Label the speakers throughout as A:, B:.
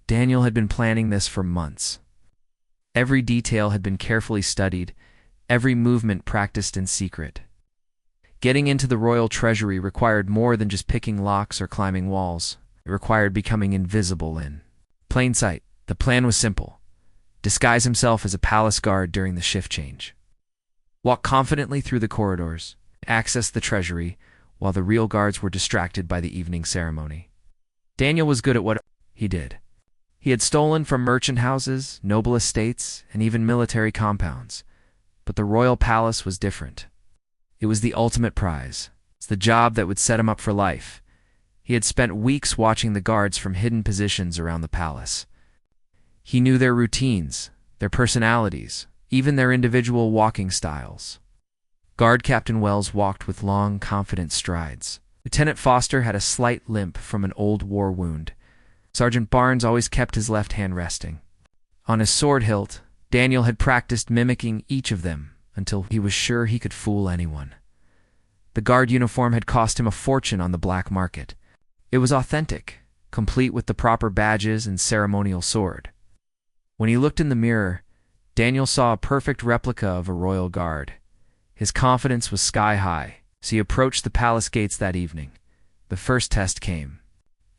A: Daniel had been planning this for months. Every detail had been carefully studied, every movement practiced in secret. Getting into the royal treasury required more than just picking locks or climbing walls. It required becoming invisible in plain sight. The plan was simple: disguise himself as a palace guard during the shift change. Walk confidently through the corridors, access the treasury, while the real guards were distracted by the evening ceremony. Daniel was good at what he did. He had stolen from merchant houses, noble estates, and even military compounds. But the royal palace was different. It was the ultimate prize. It's the job that would set him up for life. He had spent weeks watching the guards from hidden positions around the palace. He knew their routines, their personalities, even their individual walking styles. Guard Captain Wells walked with long, confident strides. Lieutenant Foster had a slight limp from an old war wound. Sergeant Barnes always kept his left hand resting. On his sword hilt, Daniel had practiced mimicking each of them until he was sure he could fool anyone. The guard uniform had cost him a fortune on the black market. It was authentic, complete with the proper badges and ceremonial sword. When he looked in the mirror, Daniel saw a perfect replica of a royal guard. His confidence was sky high as he approached the palace gates that evening. The first test came.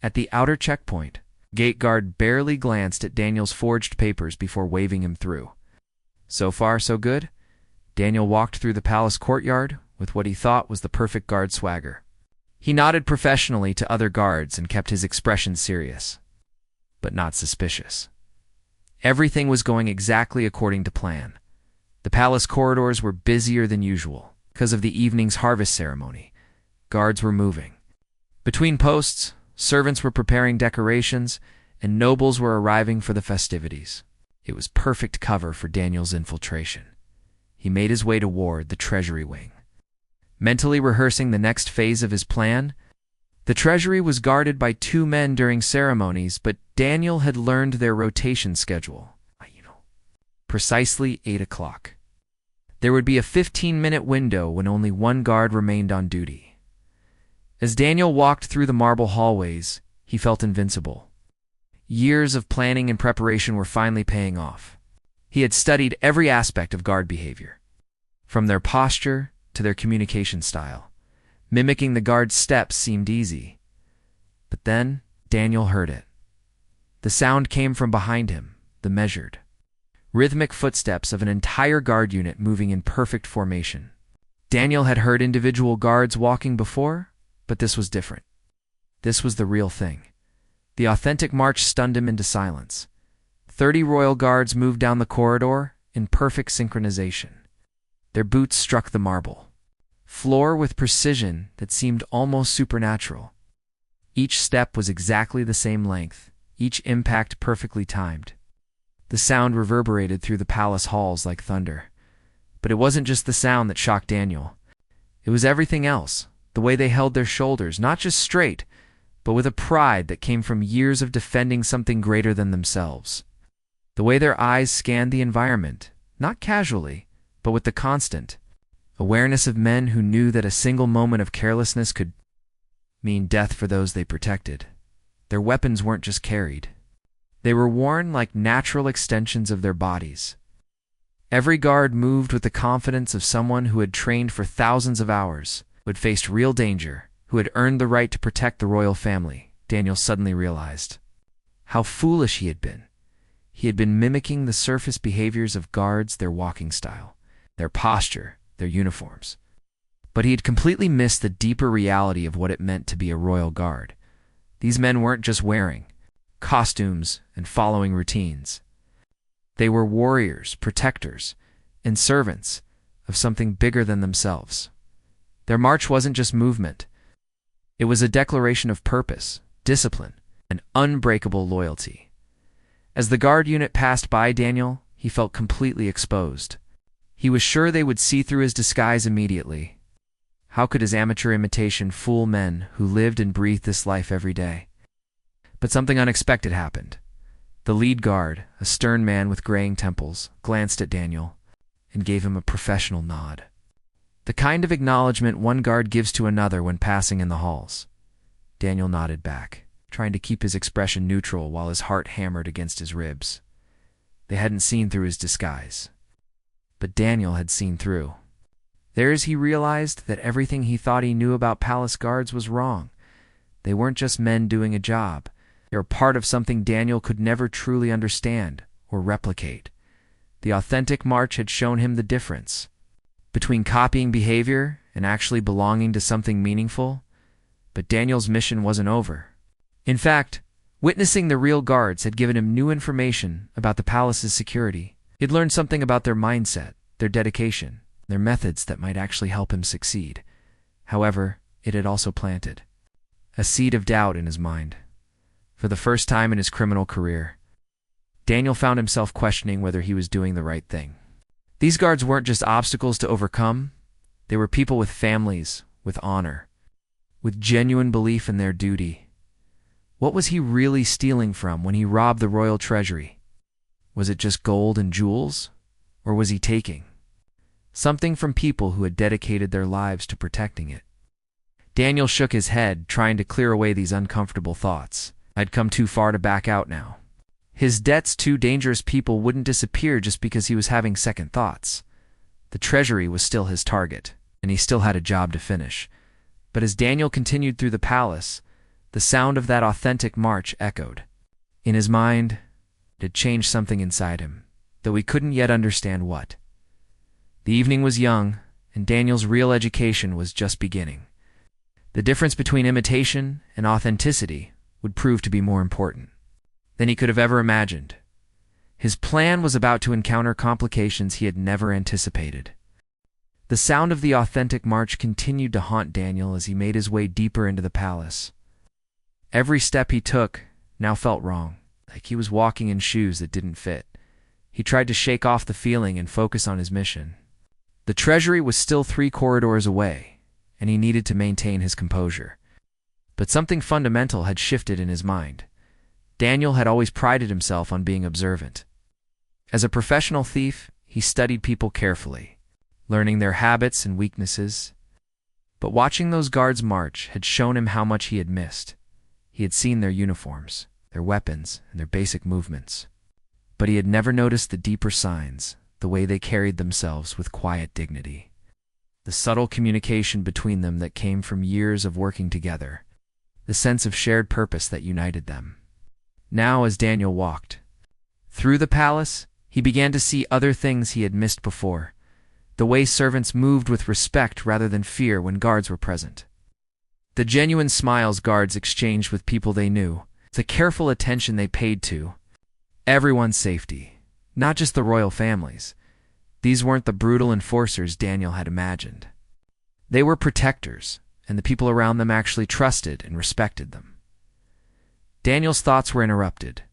A: At the outer checkpoint, gate guard barely glanced at Daniel's forged papers before waving him through. So far, so good. Daniel walked through the palace courtyard with what he thought was the perfect guard swagger. He nodded professionally to other guards and kept his expression serious, but not suspicious. Everything was going exactly according to plan. The palace corridors were busier than usual because of the evening's harvest ceremony. Guards were moving. Between posts, servants were preparing decorations, and nobles were arriving for the festivities. It was perfect cover for Daniel's infiltration. He made his way toward the treasury wing. Mentally rehearsing the next phase of his plan, the treasury was guarded by 2 men during ceremonies, but Daniel had learned their rotation schedule. Precisely 8 o'clock. There would be a 15-minute window when only 1 guard remained on duty. As Daniel walked through the marble hallways, he felt invincible. Years of planning and preparation were finally paying off. He had studied every aspect of guard behavior, from their posture to their communication style. Mimicking the guard's steps seemed easy. But then Daniel heard it. The sound came from behind him, the measured, rhythmic footsteps of an entire guard unit moving in perfect formation. Daniel had heard individual guards walking before, but this was different. This was the real thing. The authentic march stunned him into silence. 30 royal guards moved down the corridor in perfect synchronization. Their boots struck the marble floor with precision that seemed almost supernatural. Each step was exactly the same length, each impact perfectly timed. The sound reverberated through the palace halls like thunder. But it wasn't just the sound that shocked Daniel. It was everything else, the way they held their shoulders, not just straight, but with a pride that came from years of defending something greater than themselves. The way their eyes scanned the environment, not casually, but with the constant awareness of men who knew that a single moment of carelessness could mean death for those they protected. Their weapons weren't just carried. They were worn like natural extensions of their bodies. Every guard moved with the confidence of someone who had trained for thousands of hours, who had faced real danger, who had earned the right to protect the royal family. Daniel suddenly realized how foolish he had been. He had been mimicking the surface behaviors of guards, their walking style, their posture, their uniforms. But he had completely missed the deeper reality of what it meant to be a royal guard. These men weren't just wearing costumes and following routines. They were warriors, protectors, and servants of something bigger than themselves. Their march wasn't just movement. It was a declaration of purpose, discipline, and unbreakable loyalty. As the guard unit passed by Daniel, he felt completely exposed. He was sure they would see through his disguise immediately. How could his amateur imitation fool men who lived and breathed this life every day? But something unexpected happened. The lead guard, a stern man with graying temples, glanced at Daniel and gave him a professional nod. The kind of acknowledgement one guard gives to another when passing in the halls. Daniel nodded back, trying to keep his expression neutral while his heart hammered against his ribs. They hadn't seen through his disguise. But Daniel had seen through. There's he realized that everything he thought he knew about palace guards was wrong. They weren't just men doing a job. They were part of something Daniel could never truly understand or replicate. The authentic march had shown him the difference between copying behavior and actually belonging to something meaningful. But Daniel's mission wasn't over. In fact, witnessing the real guards had given him new information about the palace's security. He'd learned something about their mindset, their dedication, their methods that might actually help him succeed. However, it had also planted a seed of doubt in his mind. For the first time in his criminal career, Daniel found himself questioning whether he was doing the right thing. These guards weren't just obstacles to overcome. They were people with families, with honor, with genuine belief in their duty. What was he really stealing from when he robbed the royal treasury? Was it just gold and jewels? Or was he taking something from people who had dedicated their lives to protecting it? Daniel shook his head, trying to clear away these uncomfortable thoughts. I'd come too far to back out now. His debts to dangerous people wouldn't disappear just because he was having second thoughts. The treasury was still his target, and he still had a job to finish. But as Daniel continued through the palace, the sound of that authentic march echoed. In his mind, it had changed something inside him, though he couldn't yet understand what. The evening was young, and Daniel's real education was just beginning. The difference between imitation and authenticity would prove to be more important than he could have ever imagined. His plan was about to encounter complications he had never anticipated. The sound of the authentic march continued to haunt Daniel as he made his way deeper into the palace. Every step he took now felt wrong, like he was walking in shoes that didn't fit. He tried to shake off the feeling and focus on his mission. The treasury was still 3 corridors away, and he needed to maintain his composure. But something fundamental had shifted in his mind. Daniel had always prided himself on being observant. As a professional thief, he studied people carefully, learning their habits and weaknesses. But watching those guards march had shown him how much he had missed. He had seen their uniforms, their weapons, and their basic movements. But he had never noticed the deeper signs, the way they carried themselves with quiet dignity. The subtle communication between them that came from years of working together. The sense of shared purpose that united them. Now, as Daniel walked through the palace, he began to see other things he had missed before. The way servants moved with respect rather than fear when guards were present. The genuine smiles guards exchanged with people they knew. The careful attention they paid to everyone's safety, not just the royal families. These weren't the brutal enforcers Daniel had imagined. They were protectors, and the people around them actually trusted and respected them. Daniel's thoughts were interrupted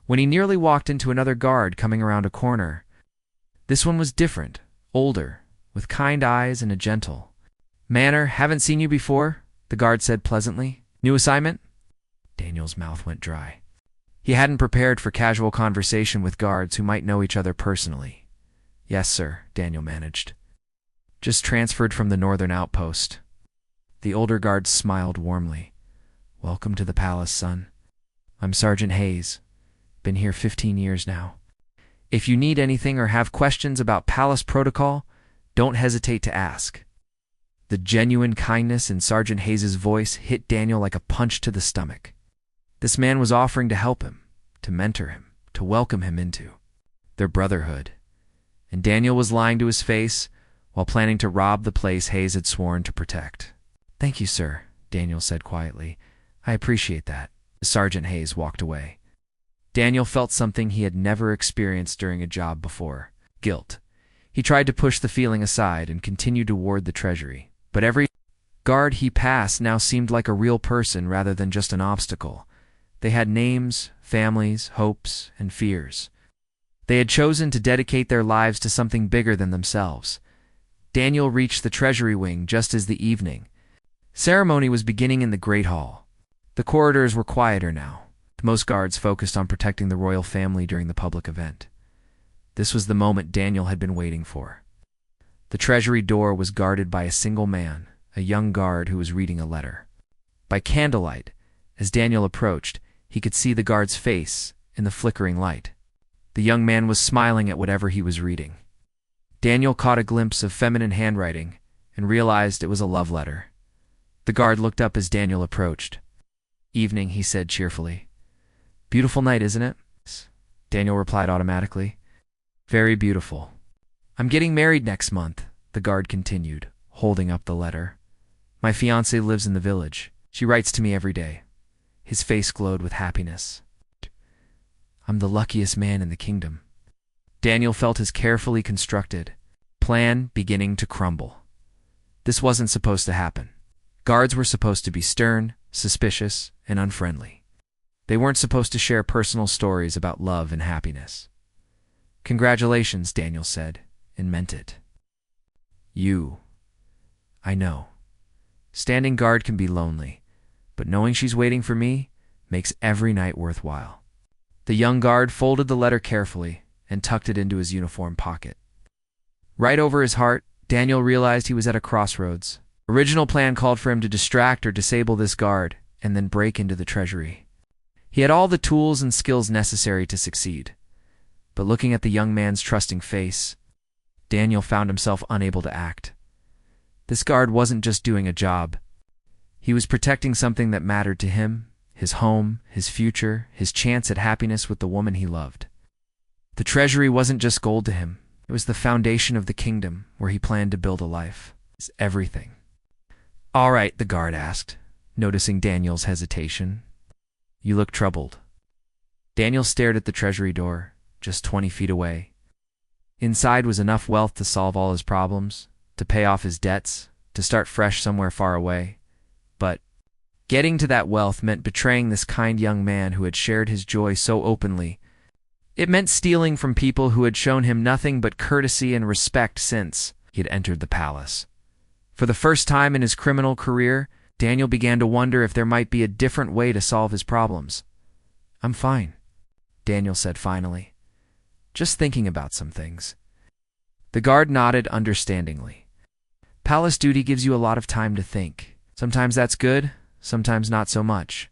A: when he nearly walked into another guard coming around a corner. This one was different, older, with kind eyes and a gentle manner. "Haven't seen you before," the guard said pleasantly. "New assignment?" Daniel's mouth went dry. He hadn't prepared for casual conversation with guards who might know each other personally. "Yes, sir," Daniel managed. "Just transferred from the northern outpost." The older guard smiled warmly. "Welcome to the palace, son. I'm Sergeant Hayes. Been here 15 years now. If you need anything or have questions about palace protocol, don't hesitate to ask." The genuine kindness in Sergeant Hayes' voice hit Daniel like a punch to the stomach. This man was offering to help him, to mentor him, to welcome him into their brotherhood. And Daniel was lying to his face while planning to rob the place Hayes had sworn to protect. "Thank you, sir," Daniel said quietly. "I appreciate that." Sergeant Hayes walked away. Daniel felt something he had never experienced during a job before: guilt. He tried to push the feeling aside and continued toward the treasury. But every guard he passed now seemed like a real person rather than just an obstacle. They had names, families, hopes, and fears. They had chosen to dedicate their lives to something bigger than themselves. Daniel reached the treasury wing just as the evening ceremony was beginning in the Great Hall. The corridors were quieter now. Most guards focused on protecting the royal family during the public event. This was the moment Daniel had been waiting for. The treasury door was guarded by a single man, a young guard who was reading a letter. By candlelight, As Daniel approached, he could see the guard's face in the flickering light. The young man was smiling at whatever he was reading. Daniel caught a glimpse of feminine handwriting and realized it was a love letter. The guard looked up as Daniel approached. "Evening," he said cheerfully. "Beautiful night, isn't it?" Daniel replied automatically. "Very beautiful." "I'm getting married next month," the guard continued, holding up the letter. "My fiancée lives in the village. She writes to me every day." His face glowed with happiness. "I'm the luckiest man in the kingdom." Daniel felt his carefully constructed plan beginning to crumble. This wasn't supposed to happen. Guards were supposed to be stern, suspicious, and unfriendly. They weren't supposed to share personal stories about love and happiness. "Congratulations," Daniel said, and meant it. I know. Standing guard can be lonely, but knowing she's waiting for me makes every night worthwhile." The young guard folded the letter carefully and tucked it into his uniform pocket. Right over his heart, Daniel realized he was at a crossroads. Original plan called for him to distract or disable this guard and then break into the treasury. He had all the tools and skills necessary to succeed. But looking at the young man's trusting face, Daniel found himself unable to act. This guard wasn't just doing a job. He was protecting something that mattered to him, his home, his future, his chance at happiness with the woman he loved. The treasury wasn't just gold to him. It was the foundation of the kingdom where he planned to build a life. It's everything. "All right," the guard asked, noticing Daniel's hesitation. "You look troubled." Daniel stared at the treasury door, just 20 feet away. Inside was enough wealth to solve all his problems, to pay off his debts, to start fresh somewhere far away. But getting to that wealth meant betraying this kind young man who had shared his joy so openly. It meant stealing from people who had shown him nothing but courtesy and respect since he had entered the palace. For the first time in his criminal career, Daniel began to wonder if there might be a different way to solve his problems. "I'm fine," Daniel said finally. "Just thinking about some things." The guard nodded understandingly. Palace duty gives you a lot of time to think. Sometimes that's good, sometimes not so much.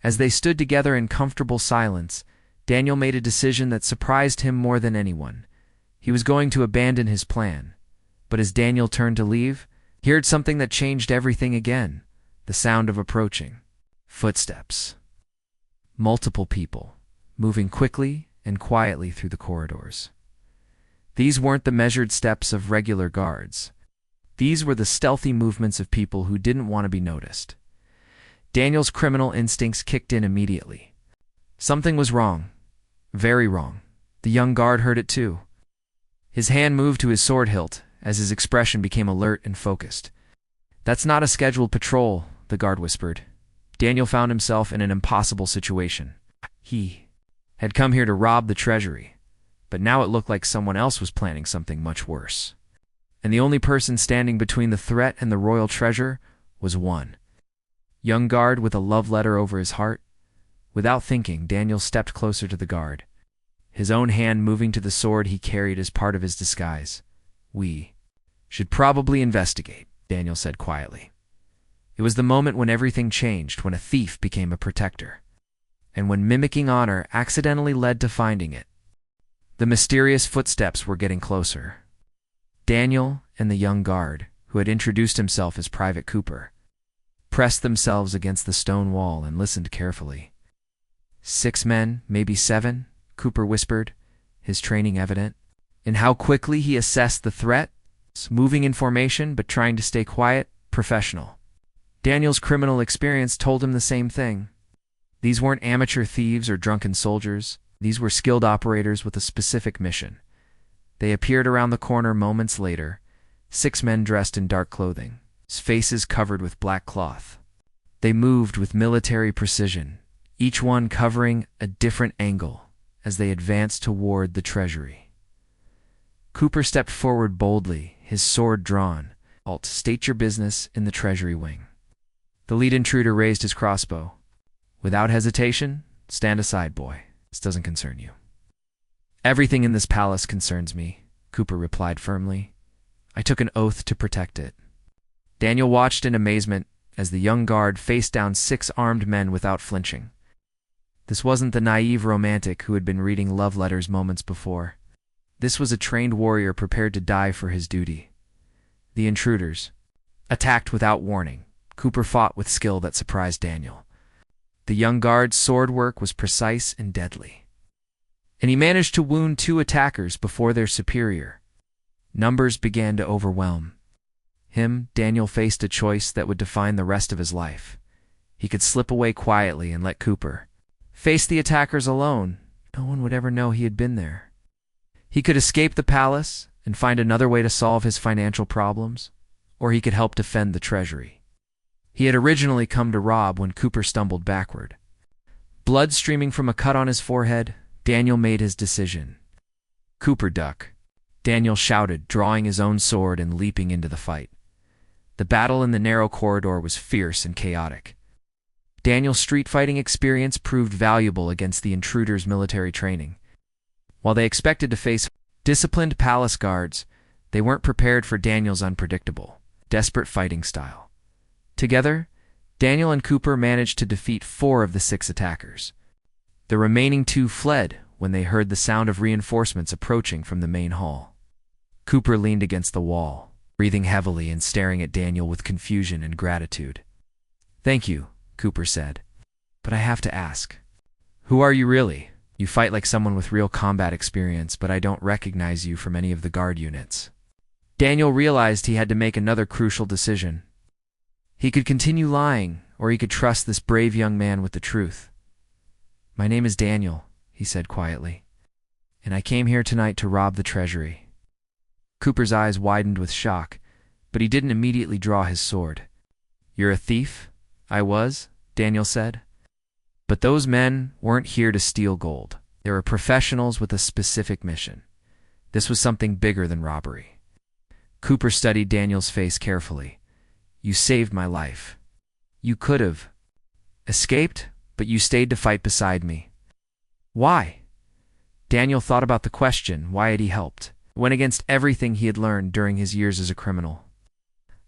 A: As they stood together in comfortable silence, Daniel made a decision that surprised him more than anyone. He was going to abandon his plan. But as Daniel turned to leave, he heard something that changed everything again. The sound of approaching footsteps. Multiple people, moving quickly and quietly through the corridors. These weren't the measured steps of regular guards. These were the stealthy movements of people who didn't want to be noticed. Daniel's criminal instincts kicked in immediately. Something was wrong. Very wrong. The young guard heard it too. His hand moved to his sword hilt as his expression became alert and focused. "That's not a scheduled patrol," the guard whispered. Daniel found himself in an impossible situation. He had come here to rob the treasury, but now it looked like someone else was planning something much worse. And the only person standing between the threat and the royal treasure was one young guard with a love letter over his heart. Without thinking, Daniel stepped closer to the guard, his own hand moving to the sword he carried as part of his disguise. "We should probably investigate," Daniel said quietly. It was the moment when everything changed, when a thief became a protector, and when mimicking honor accidentally led to finding it. The mysterious footsteps were getting closer. Daniel and the young guard, who had introduced himself as Private Cooper, pressed themselves against the stone wall and listened carefully. 6 men, maybe 7, Cooper whispered, his training evident. In how quickly he assessed the threat, moving in formation but trying to stay quiet, professional. Daniel's criminal experience told him the same thing. These weren't amateur thieves or drunken soldiers. These were skilled operators with a specific mission. They appeared around the corner moments later, 6 men dressed in dark clothing, faces covered with black cloth. They moved with military precision, each one covering a different angle as they advanced toward the treasury. Cooper stepped forward boldly, his sword drawn. "Alt, state your business in the treasury wing." The lead intruder raised his crossbow. "Without hesitation, stand aside, boy. This doesn't concern you." "Everything in this palace concerns me," Cooper replied firmly. "I took an oath to protect it." Daniel watched in amazement as the young guard faced down 6 armed men without flinching. This wasn't the naive romantic who had been reading love letters moments before. This was a trained warrior prepared to die for his duty. The intruders attacked without warning. Cooper fought with skill that surprised Daniel. The young guard's sword work was precise and deadly, and he managed to wound 2 attackers before their superior. Numbers began to overwhelm him. Daniel faced a choice that would define the rest of his life. He could slip away quietly and let Cooper face the attackers alone. No one would ever know he had been there. He could escape the palace and find another way to solve his financial problems, or he could help defend the treasury he had originally come to rob. When Cooper stumbled backward, blood streaming from a cut on his forehead, Daniel made his decision. "Cooper, duck," Daniel shouted, drawing his own sword and leaping into the fight. The battle in the narrow corridor was fierce and chaotic. Daniel's street fighting experience proved valuable against the intruders' military training. While they expected to face disciplined palace guards, they weren't prepared for Daniel's unpredictable, desperate fighting style. Together, Daniel and Cooper managed to defeat 4 of the 6 attackers. The remaining 2 fled when they heard the sound of reinforcements approaching from the main hall. Cooper leaned against the wall, breathing heavily and staring at Daniel with confusion and gratitude. "Thank you," Cooper said, "but I have to ask, who are you really? You fight like someone with real combat experience, but I don't recognize you from any of the guard units." Daniel realized he had to make another crucial decision. He could continue lying, or he could trust this brave young man with the truth. "My name is Daniel," he said quietly, "and I came here tonight to rob the treasury." Cooper's eyes widened with shock, but he didn't immediately draw his sword. "You're a thief?" "I was," Daniel said. "But those men weren't here to steal gold. They were professionals with a specific mission. This was something bigger than robbery." Cooper studied Daniel's face carefully. "You saved my life. You could have escaped, but you stayed to fight beside me." "Why?" Daniel thought about the question. Why had he helped? It went against everything he had learned during his years as a criminal.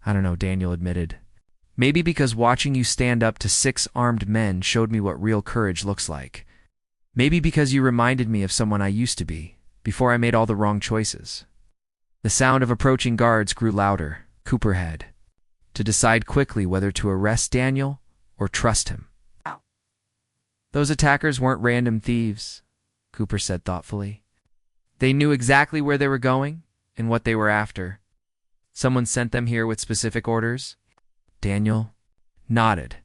A: "I don't know," Daniel admitted. "Maybe because watching you stand up to 6 armed men showed me what real courage looks like. Maybe because you reminded me of someone I used to be, before I made all the wrong choices." The sound of approaching guards grew louder. Cooper had to decide quickly whether to arrest Daniel or trust him. "Those attackers weren't random thieves," Cooper said thoughtfully. "They knew exactly where they were going and what they were after. Someone sent them here with specific orders." Daniel nodded.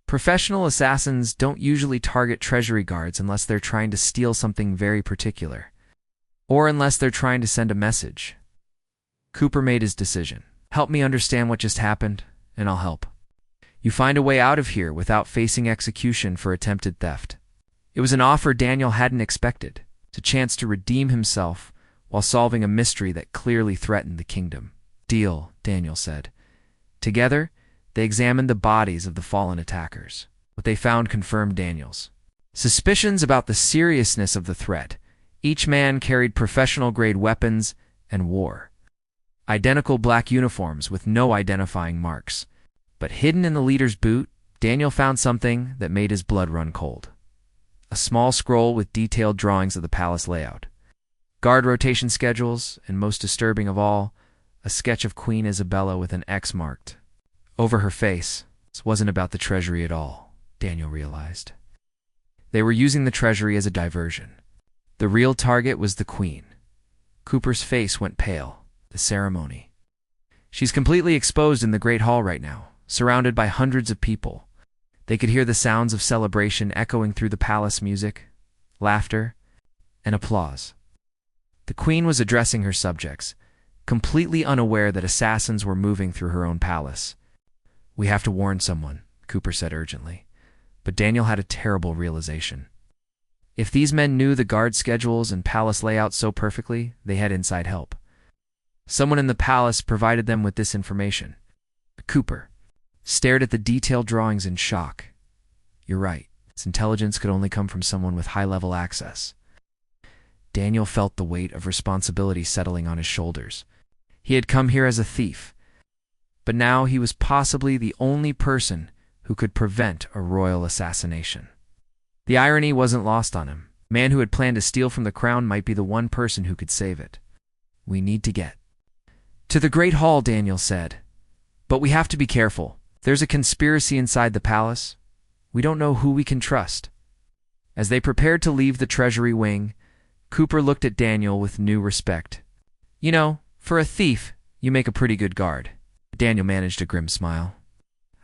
A: "Professional assassins don't usually target treasury guards unless they're trying to steal something very particular, or unless they're trying to send a message." Cooper made his decision. "Help me understand what just happened, and I'll help. You find a way out of here without facing execution for attempted theft." It was an offer Daniel hadn't expected, a chance to redeem himself while solving a mystery that clearly threatened the kingdom. "Deal," Daniel said. Together, they examined the bodies of the fallen attackers. What they found confirmed Daniel's suspicions about the seriousness of the threat. Each man carried professional-grade weapons and wore identical black uniforms with no identifying marks. But hidden in the leader's boot, Daniel found something that made his blood run cold. A small scroll with detailed drawings of the palace layout, guard rotation schedules, and most disturbing of all, a sketch of Queen Isabella with an X marked over her face. This wasn't about the treasury at all, Daniel realized. They were using the treasury as a diversion. The real target was the Queen. Cooper's face went pale. The ceremony. "She's completely exposed in the Great Hall right now, surrounded by hundreds of people." They could hear the sounds of celebration echoing through the palace music, laughter, and applause. The Queen was addressing her subjects, completely unaware that assassins were moving through her own palace. "We have to warn someone," Cooper said urgently. But Daniel had a terrible realization. If these men knew the guard schedules and palace layouts so perfectly, they had inside help. Someone in the palace provided them with this information. Cooper stared at the detailed drawings in shock. "You're right. This intelligence could only come from someone with high-level access." Daniel felt the weight of responsibility settling on his shoulders. He had come here as a thief, but now he was possibly the only person who could prevent a royal assassination. The irony wasn't lost on him. The man who had planned to steal from the crown might be the one person who could save it. "We need to get to the Great Hall," Daniel said. "But we have to be careful. There's a conspiracy inside the palace. We don't know who we can trust." As they prepared to leave the treasury wing, Cooper looked at Daniel with new respect. "You know, for a thief, you make a pretty good guard." Daniel managed a grim smile.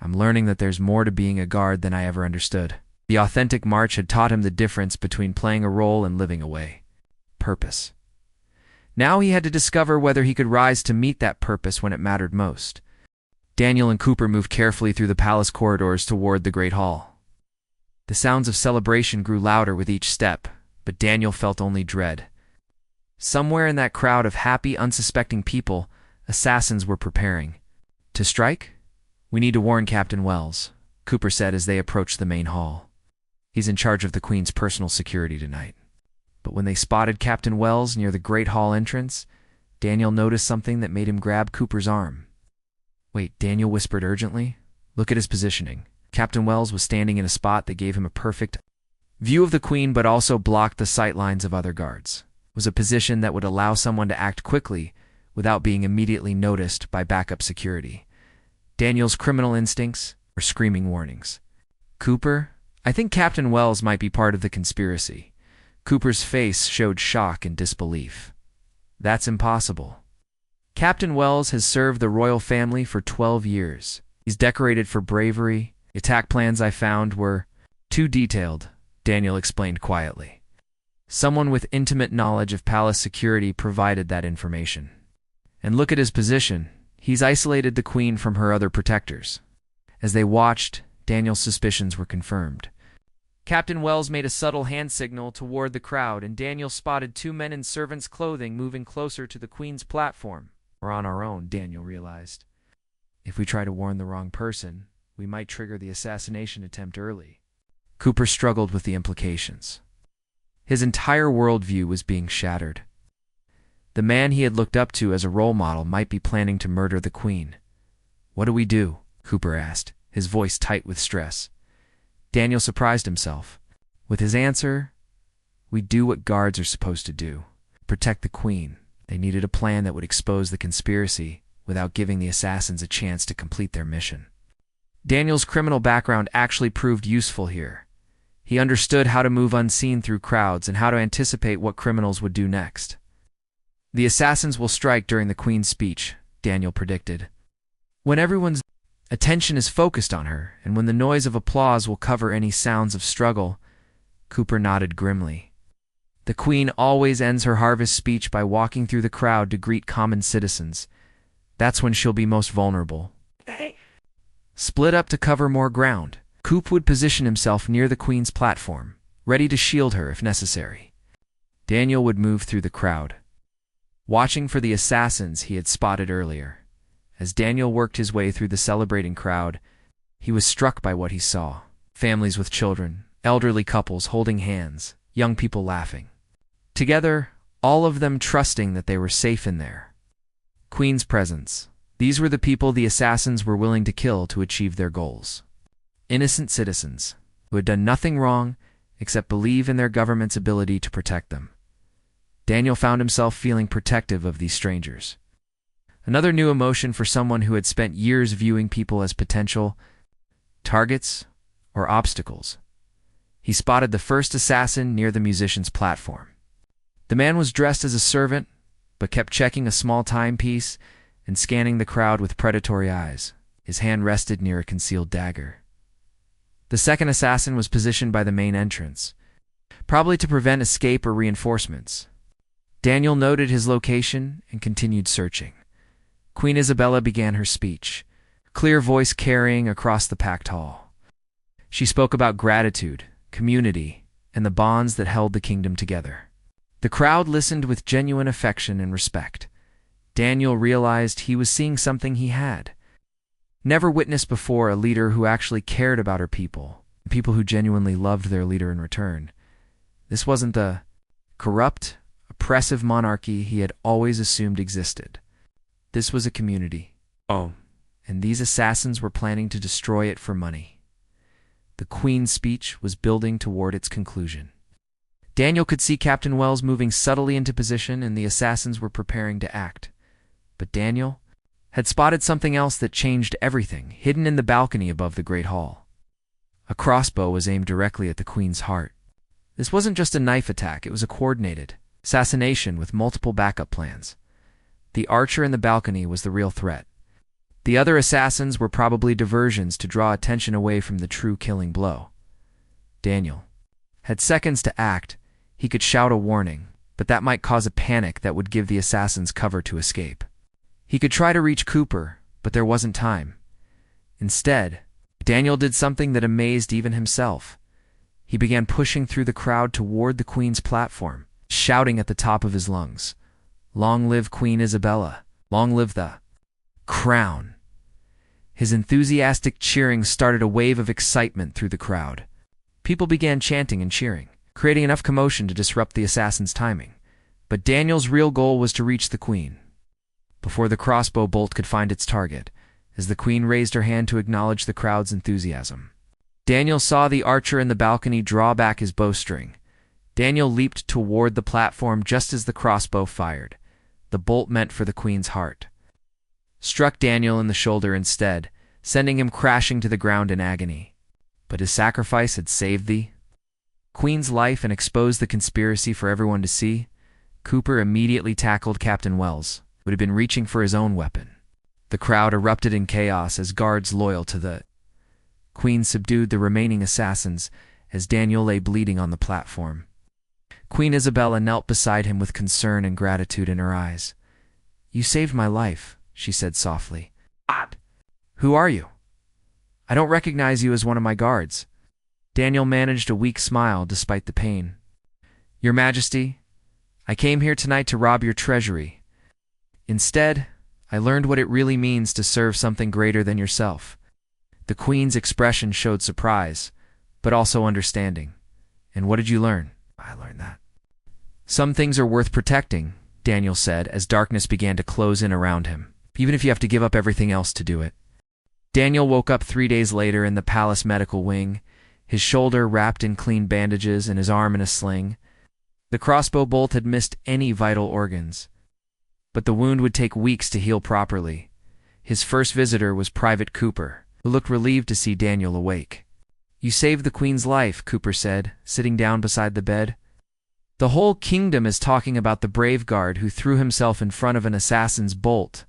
A: "I'm learning that there's more to being a guard than I ever understood." The authentic march had taught him the difference between playing a role and living away. Purpose. Now he had to discover whether he could rise to meet that purpose when it mattered most. Daniel and Cooper moved carefully through the palace corridors toward the Great Hall. The sounds of celebration grew louder with each step, but Daniel felt only dread. Somewhere in that crowd of happy, unsuspecting people, assassins were preparing. "To strike? We need to warn Captain Wells," Cooper said as they approached the main hall. "He's in charge of the Queen's personal security tonight." But when they spotted Captain Wells near the Great Hall entrance, Daniel noticed something that made him grab Cooper's arm. "Wait," Daniel whispered urgently. "Look at his positioning." Captain Wells was standing in a spot that gave him a perfect view of the Queen but also blocked the sight lines of other guards. It was a position that would allow someone to act quickly without being immediately noticed by backup security. Daniel's criminal instincts were screaming warnings. "Cooper, I think Captain Wells might be part of the conspiracy." Cooper's face showed shock and disbelief. "That's impossible. Captain Wells has served the royal family for 12 years. He's decorated for bravery. The attack plans I found were too detailed," Daniel explained quietly. "Someone with intimate knowledge of palace security provided that information. And look at his position. He's isolated the Queen from her other protectors." As they watched, Daniel's suspicions were confirmed. Captain Wells made a subtle hand signal toward the crowd, and Daniel spotted two men in servants' clothing moving closer to the Queen's platform. "We're on our own," Daniel realized. "If we try to warn the wrong person, we might trigger the assassination attempt early." Cooper struggled with the implications. His entire worldview was being shattered. The man he had looked up to as a role model might be planning to murder the Queen. "What do we do?" Cooper asked, his voice tight with stress. Daniel surprised himself. With his answer, "We do what guards are supposed to do. Protect the Queen." They needed a plan that would expose the conspiracy without giving the assassins a chance to complete their mission. Daniel's criminal background actually proved useful here. He understood how to move unseen through crowds and how to anticipate what criminals would do next. "The assassins will strike during the Queen's speech," Daniel predicted. "When everyone's attention is focused on her, and when the noise of applause will cover any sounds of struggle." Cooper nodded grimly. "The Queen always ends her harvest speech by walking through the crowd to greet common citizens. That's when she'll be most vulnerable." Split up to cover more ground, Coop would position himself near the Queen's platform, ready to shield her if necessary. Daniel would move through the crowd, watching for the assassins he had spotted earlier. As Daniel worked his way through the celebrating crowd, he was struck by what he saw. Families with children, elderly couples holding hands, young people laughing. Together, all of them trusting that they were safe in there. Queen's presence. These were the people the assassins were willing to kill to achieve their goals. Innocent citizens who had done nothing wrong except believe in their government's ability to protect them. Daniel found himself feeling protective of these strangers. Another new emotion for someone who had spent years viewing people as potential targets or obstacles. He spotted the first assassin near the musician's platform. The man was dressed as a servant, but kept checking a small timepiece and scanning the crowd with predatory eyes. His hand rested near a concealed dagger. The second assassin was positioned by the main entrance, probably to prevent escape or reinforcements. Daniel noted his location and continued searching. Queen Isabella began her speech, clear voice carrying across the packed hall. She spoke about gratitude, community, and the bonds that held the kingdom together. The crowd listened with genuine affection and respect. Daniel realized he was seeing something he had never witnessed before, a leader who actually cared about her people, people who genuinely loved their leader in return. This wasn't the corrupt, oppressive monarchy he had always assumed existed. This was a community. "Oh, and these assassins were planning to destroy it for money. The Queen's speech was building toward its conclusion. Daniel could see Captain Wells moving subtly into position, and the assassins were preparing to act. But Daniel had spotted something else that changed everything, hidden in the balcony above the Great Hall. A crossbow was aimed directly at the Queen's heart. This wasn't just a knife attack, it was a coordinated assassination with multiple backup plans. The archer in the balcony was the real threat. The other assassins were probably diversions to draw attention away from the true killing blow. Daniel had seconds to act. He could shout a warning, but that might cause a panic that would give the assassins cover to escape. He could try to reach Cooper, but there wasn't time. Instead, Daniel did something that amazed even himself. He began pushing through the crowd toward the Queen's platform, shouting at the top of his lungs, "Long live Queen Isabella! Long live the crown!" His enthusiastic cheering started a wave of excitement through the crowd. People began chanting and cheering, creating enough commotion to disrupt the assassin's timing. But Daniel's real goal was to reach the Queen before the crossbow bolt could find its target, as the Queen raised her hand to acknowledge the crowd's enthusiasm. Daniel saw the archer in the balcony draw back his bowstring. Daniel leaped toward the platform just as the crossbow fired. The bolt meant for the Queen's heart struck Daniel in the shoulder instead, sending him crashing to the ground in agony. But his sacrifice had saved the Queen's life and exposed the conspiracy for everyone to see. Cooper immediately tackled Captain Wells, who had been reaching for his own weapon. The crowd erupted in chaos as guards loyal to the Queen subdued the remaining assassins as Daniel lay bleeding on the platform. Queen Isabella knelt beside him with concern and gratitude in her eyes. "You saved my life," she said softly. "Who are you? I don't recognize you as one of my guards." Daniel managed a weak smile despite the pain. "Your Majesty, I came here tonight to rob your treasury. Instead, I learned what it really means to serve something greater than yourself." The Queen's expression showed surprise, but also understanding. "And what did you learn?" "I learned that some things are worth protecting," Daniel said as darkness began to close in around him, "even if you have to give up everything else to do it." Daniel woke up 3 days later in the palace medical wing, his shoulder wrapped in clean bandages and his arm in a sling. The crossbow bolt had missed any vital organs, but the wound would take weeks to heal properly. His first visitor was Private Cooper, who looked relieved to see Daniel awake. "You saved the Queen's life," Cooper said, sitting down beside the bed. "The whole kingdom is talking about the brave guard who threw himself in front of an assassin's bolt."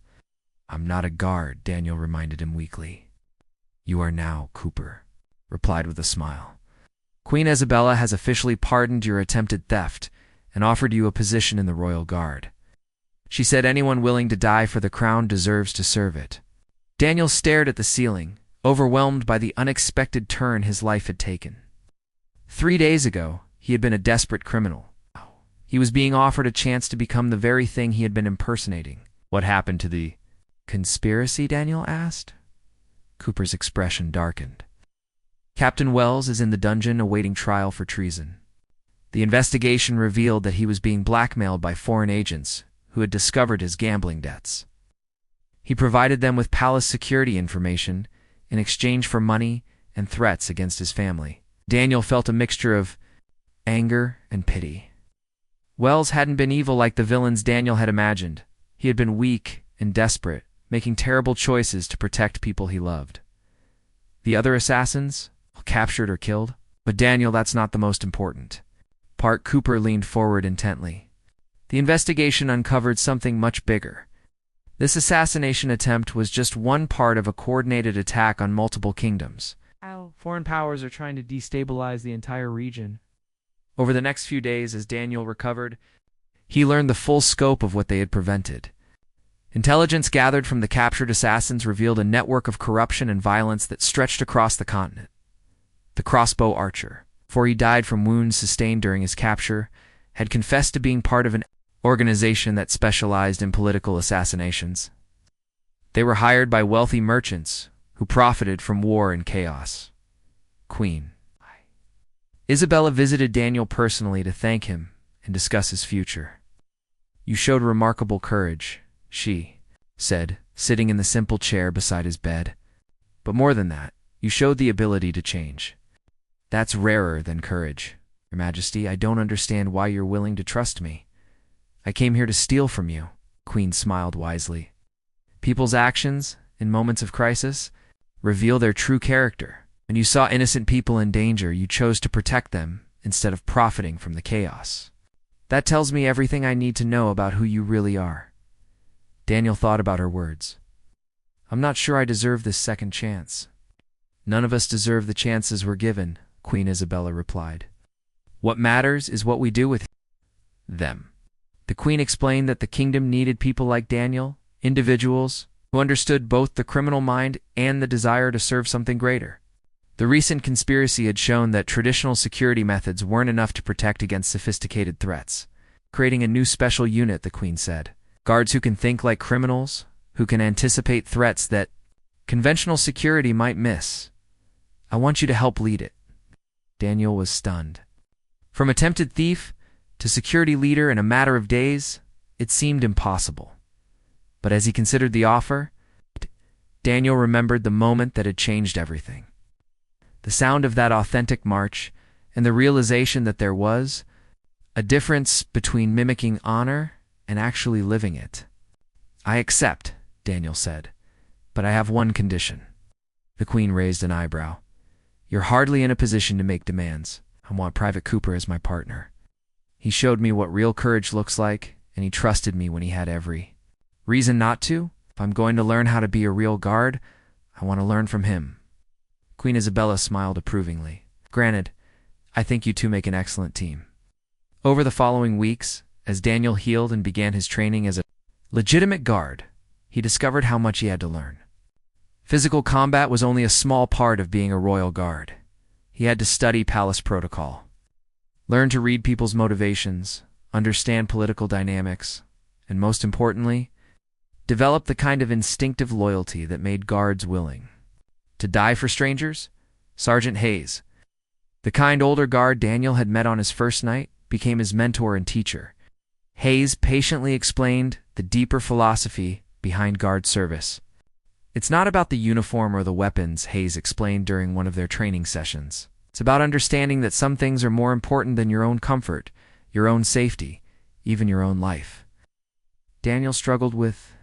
A: "I'm not a guard," Daniel reminded him weakly. "You are now," Cooper replied with a smile. "Queen Isabella has officially pardoned your attempted theft and offered you a position in the royal guard. She said anyone willing to die for the crown deserves to serve it." Daniel stared at the ceiling, overwhelmed by the unexpected turn his life had taken. 3 days ago, he had been a desperate criminal. He was being offered a chance to become the very thing he had been impersonating. "What happened to the conspiracy?" Daniel asked. Cooper's expression darkened. "Captain Wells is in the dungeon awaiting trial for treason. The investigation revealed that he was being blackmailed by foreign agents who had discovered his gambling debts. He provided them with palace security information in exchange for money and threats against his family." Daniel felt a mixture of anger and pity. Wells hadn't been evil like the villains Daniel had imagined. He had been weak and desperate, making terrible choices to protect people he loved. The other assassins, captured or killed? But Daniel, that's not the most important part. Cooper leaned forward intently. The investigation uncovered something much bigger. This assassination attempt was just one part of a coordinated attack on multiple kingdoms.
B: Foreign powers are trying to destabilize the entire region.
A: Over the next few days, as Daniel recovered, he learned the full scope of what they had prevented. Intelligence gathered from the captured assassins revealed a network of corruption and violence that stretched across the continent. The crossbow archer, before he died from wounds sustained during his capture, had confessed to being part of an organization that specialized in political assassinations. They were hired by wealthy merchants who profited from war and chaos. Queen Isabella visited Daniel personally to thank him and discuss his future. "You showed remarkable courage," she said, sitting in the simple chair beside his bed. But more than that, you showed the ability to change. That's rarer than courage. Your Majesty, I don't understand why you're willing to trust me. I came here to steal from you. Queen smiled wisely. People's actions, in moments of crisis, reveal their true character. When you saw innocent people in danger, you chose to protect them instead of profiting from the chaos. That tells me everything I need to know about who you really are. Daniel thought about her words. I'm not sure I deserve this second chance. None of us deserve the chances we're given, Queen Isabella replied. What matters is what we do with them. The Queen explained that the kingdom needed people like Daniel, individuals who understood both the criminal mind and the desire to serve something greater. The recent conspiracy had shown that traditional security methods weren't enough to protect against sophisticated threats. Creating a new special unit, the Queen said. Guards who can think like criminals, who can anticipate threats that conventional security might miss. I want you to help lead it. Daniel was stunned. From attempted thief to security leader in a matter of days, it seemed impossible. But as he considered the offer, Daniel remembered the moment that had changed everything. The sound of that authentic march and the realization that there was a difference between mimicking honor and actually living it. I accept, Daniel said, but I have one condition. The Queen raised an eyebrow. You're hardly in a position to make demands. I want Private Cooper as my partner. He showed me what real courage looks like, and he trusted me when he had every reason not to. If I'm going to learn how to be a real guard, I want to learn from him. Queen Isabella smiled approvingly. Granted, I think you two make an excellent team. Over the following weeks, as Daniel healed and began his training as a legitimate guard, he discovered how much he had to learn. Physical combat was only a small part of being a royal guard. He had to study palace protocol, learn to read people's motivations, understand political dynamics, and most importantly, develop the kind of instinctive loyalty that made guards willing to die for strangers. Sergeant Hayes, the kind older guard Daniel had met on his first night, became his mentor and teacher. Hayes patiently explained the deeper philosophy behind guard service. It's not about the uniform or the weapons, Hayes explained during one of their training sessions. It's about understanding that some things are more important than your own comfort, your own safety, even your own life. Daniel struggled with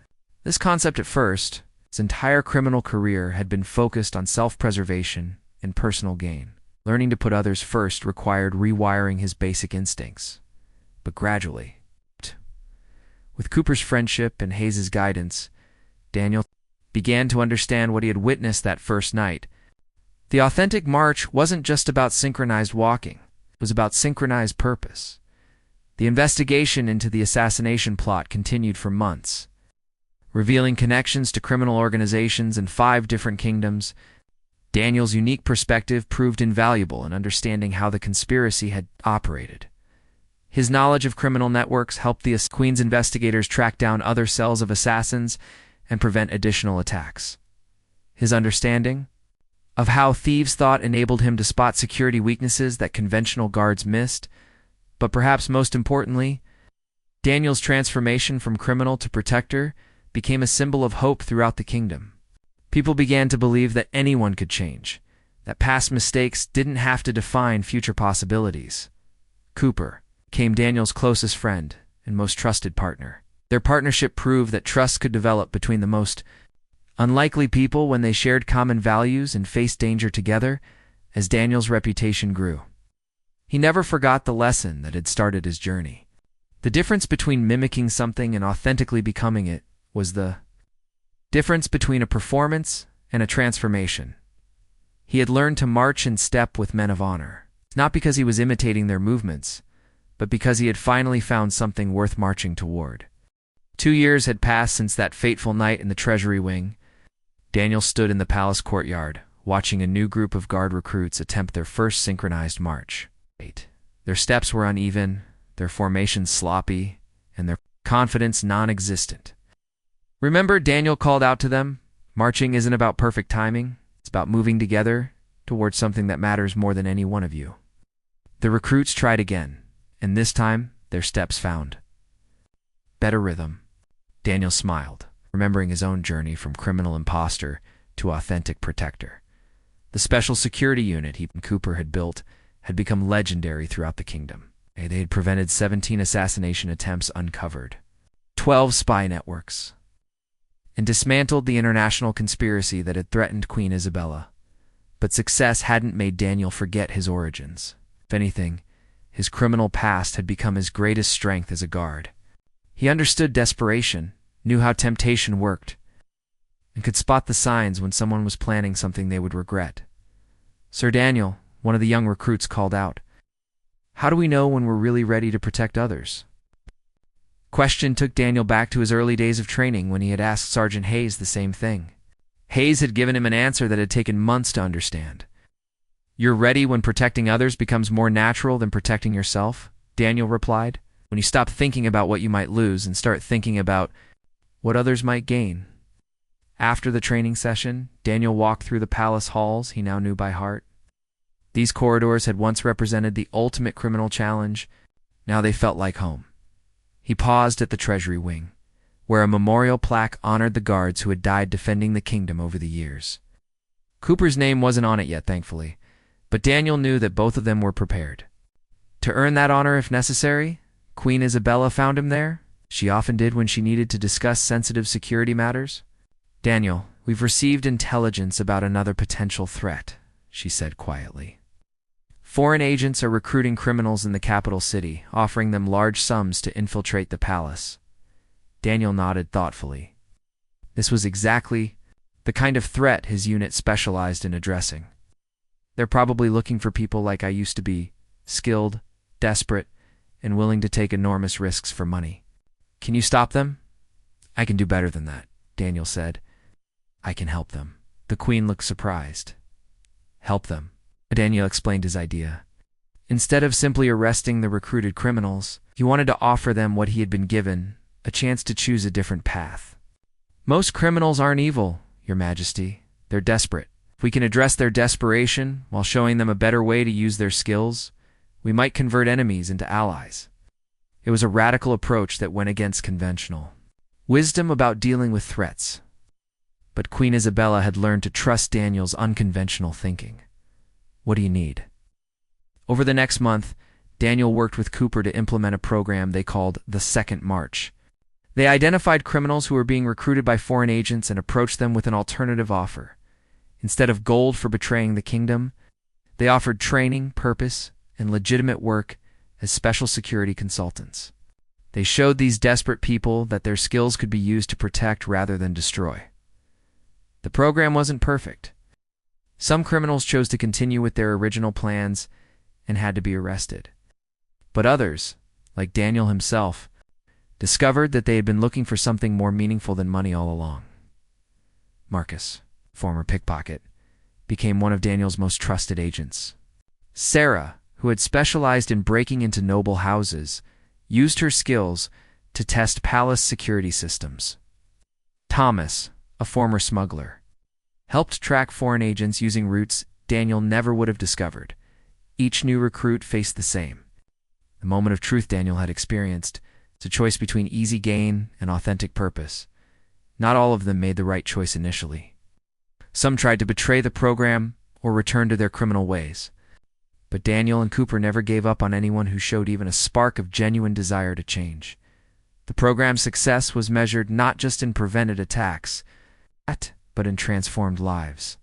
A: this concept at first. His entire criminal career had been focused on self-preservation and personal gain. Learning to put others first required rewiring his basic instincts. But gradually, with Cooper's friendship and Hayes's guidance, Daniel began to understand what he had witnessed that first night. The authentic march wasn't just about synchronized walking. It was about synchronized purpose. The investigation into the assassination plot continued for months, revealing connections to criminal organizations in 5 different kingdoms. Daniel's unique perspective proved invaluable in understanding how the conspiracy had operated. His knowledge of criminal networks helped the Queen's investigators track down other cells of assassins and prevent additional attacks. His understanding of how thieves thought enabled him to spot security weaknesses that conventional guards missed. But perhaps most importantly, Daniel's transformation from criminal to protector became a symbol of hope throughout the kingdom. People began to believe that anyone could change, that past mistakes didn't have to define future possibilities. Cooper became Daniel's closest friend and most trusted partner. Their partnership proved that trust could develop between the most unlikely people when they shared common values and faced danger together. As Daniel's reputation grew, he never forgot the lesson that had started his journey. The difference between mimicking something and authentically becoming it was the difference between a performance and a transformation. He had learned to march in step with men of honor, not because he was imitating their movements, but because he had finally found something worth marching toward. 2 years had passed since that fateful night in the treasury wing. Daniel stood in the palace courtyard, watching a new group of guard recruits attempt their first synchronized march. Their steps were uneven, their formations sloppy, and their confidence non-existent. Remember, Daniel called out to them, marching isn't about perfect timing, it's about moving together towards something that matters more than any one of you. The recruits tried again, and this time their steps found better rhythm. Daniel smiled. remembering his own journey from criminal imposter to authentic protector. The special security unit he and Cooper had built had become legendary throughout the kingdom. They had prevented 17 assassination attempts uncovered, 12 spy networks, and dismantled the international conspiracy that had threatened Queen Isabella. But success hadn't made Daniel forget his origins. If anything, his criminal past had become his greatest strength as a guard. He understood desperation, knew how temptation worked, and could spot the signs when someone was planning something they would regret. "Sir Daniel," one of the young recruits called out, "how do we know when we're really ready to protect others?" Question took Daniel back to his early days of training when he had asked Sergeant Hayes the same thing. Hayes had given him an answer that had taken months to understand. "You're ready when protecting others becomes more natural than protecting yourself," Daniel replied. "When you stop thinking about what you might lose and start thinking about what others might gain." After the training session, Daniel walked through the palace halls he now knew by heart. These corridors had once represented the ultimate criminal challenge. Now they felt like home. He paused at the Treasury Wing, where a memorial plaque honored the guards who had died defending the kingdom over the years. Cooper's name wasn't on it yet, thankfully, but Daniel knew that both of them were prepared to earn that honor if necessary. Queen Isabella found him there. She often did when she needed to discuss sensitive security matters. "Daniel, we've received intelligence about another potential threat," she said quietly. "Foreign agents are recruiting criminals in the capital city, offering them large sums to infiltrate the palace." Daniel nodded thoughtfully. This was exactly the kind of threat his unit specialized in addressing. "They're probably looking for people like I used to be, skilled, desperate, and willing to take enormous risks for money. Can you stop them?" "I can do better than that," Daniel said. "I can help them." The Queen looked surprised. "Help them?" Daniel explained his idea. Instead of simply arresting the recruited criminals, he wanted to offer them what he had been given, a chance to choose a different path. "Most criminals aren't evil, Your Majesty. They're desperate. If we can address their desperation while showing them a better way to use their skills, we might convert enemies into allies." It was a radical approach that went against conventional wisdom about dealing with threats. But Queen Isabella had learned to trust Daniel's unconventional thinking. "What do you need?" Over the next month, Daniel worked with Cooper to implement a program they called the Second March. They identified criminals who were being recruited by foreign agents and approached them with an alternative offer. Instead of gold for betraying the kingdom, they offered training, purpose, and legitimate work as special security consultants. They showed these desperate people that their skills could be used to protect rather than destroy. The program wasn't perfect. Some criminals chose to continue with their original plans and had to be arrested. But others, like Daniel himself, discovered that they had been looking for something more meaningful than money all along. Marcus, former pickpocket, became one of Daniel's most trusted agents. Sarah, who had specialized in breaking into noble houses, used her skills to test palace security systems. Thomas, a former smuggler, helped track foreign agents using routes Daniel never would have discovered. Each new recruit faced the same. The moment of truth Daniel had experienced. It's a choice between easy gain and authentic purpose. Not all of them made the right choice initially. Some tried to betray the program or return to their criminal ways. But Daniel and Cooper never gave up on anyone who showed even a spark of genuine desire to change. The program's success was measured not just in prevented attacks, but in transformed lives.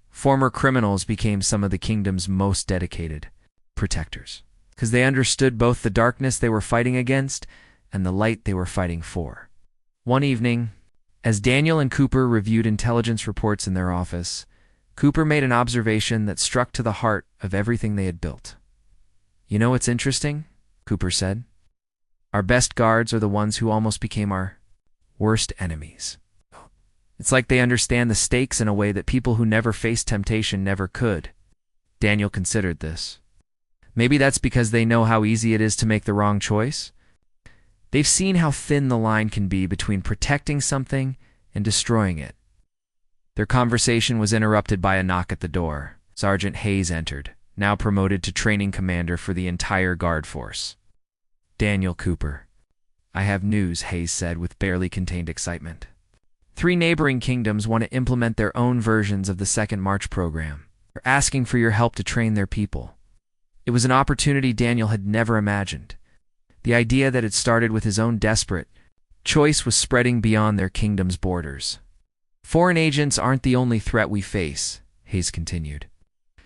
A: Former criminals became some of the kingdom's most dedicated protectors, because they understood both the darkness they were fighting against and the light they were fighting for. One evening, as Daniel and Cooper reviewed intelligence reports in their office, Cooper made an observation that struck to the heart of everything they had built. "You know what's interesting?" Cooper said. "Our best guards are the ones who almost became our worst enemies. It's like they understand the stakes in a way that people who never faced temptation never could." Daniel considered this. Maybe that's because they know how easy it is to make the wrong choice. They've seen how thin the line can be between protecting something and destroying it. Their conversation was interrupted by a knock at the door. Sergeant Hayes entered, now promoted to training commander for the entire guard force. "Daniel Cooper." "I have news," Hayes said with barely contained excitement. 3 neighboring kingdoms want to implement their own versions of the Second March program. They're asking for your help to train their people. It was an opportunity Daniel had never imagined. The idea that had started with his own desperate choice was spreading beyond their kingdom's borders. Foreign agents aren't the only threat we face, Hayes continued.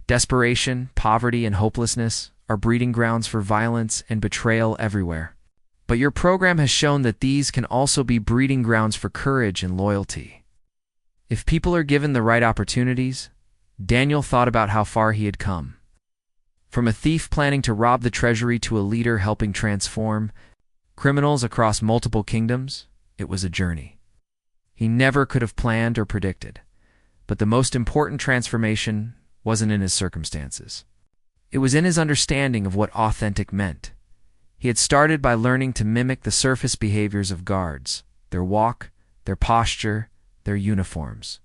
A: Desperation, poverty, and hopelessness are breeding grounds for violence and betrayal everywhere. But your program has shown that these can also be breeding grounds for courage and loyalty. If people are given the right opportunities, Daniel thought about how far he had come. From a thief planning to rob the treasury to a leader helping transform criminals across multiple kingdoms, it was a journey he never could have planned or predicted. But the most important transformation wasn't in his circumstances. It was in his understanding of what authentic meant. He had started by learning to mimic the surface behaviors of guards, their walk, their posture, their uniforms.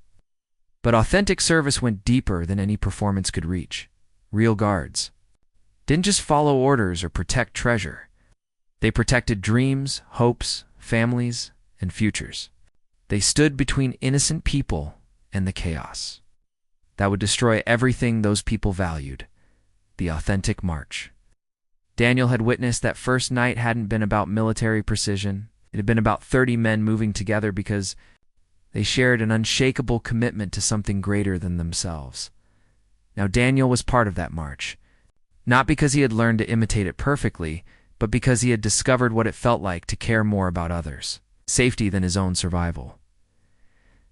A: But authentic service went deeper than any performance could reach. Real guards didn't just follow orders or protect treasure. They protected dreams, hopes, families, and futures. They stood between innocent people and the chaos that would destroy everything those people valued, the authentic march. Daniel had witnessed that first night hadn't been about military precision. It had been about 30 men moving together because they shared an unshakable commitment to something greater than themselves. Now Daniel was part of that march, not because he had learned to imitate it perfectly, but because he had discovered what it felt like to care more about others' safety than his own survival.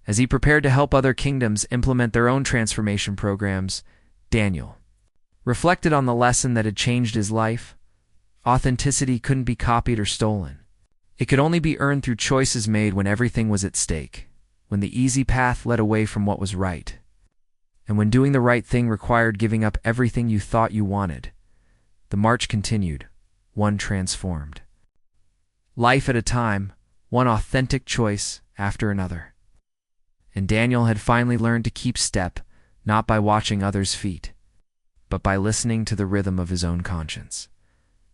A: As he prepared to help other kingdoms implement their own transformation programs, Daniel reflected on the lesson that had changed his life. Authenticity couldn't be copied or stolen. It could only be earned through choices made when everything was at stake, when the easy path led away from what was right, and when doing the right thing required giving up everything you thought you wanted. The march continued, one transformed life at a time, one authentic choice after another. And Daniel had finally learned to keep step, not by watching others' feet, but by listening to the rhythm of his own conscience.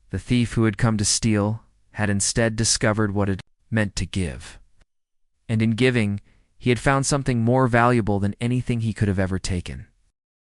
A: The thief who had come to steal had instead discovered what it meant to give. And in giving, he had found something more valuable than anything he could have ever taken.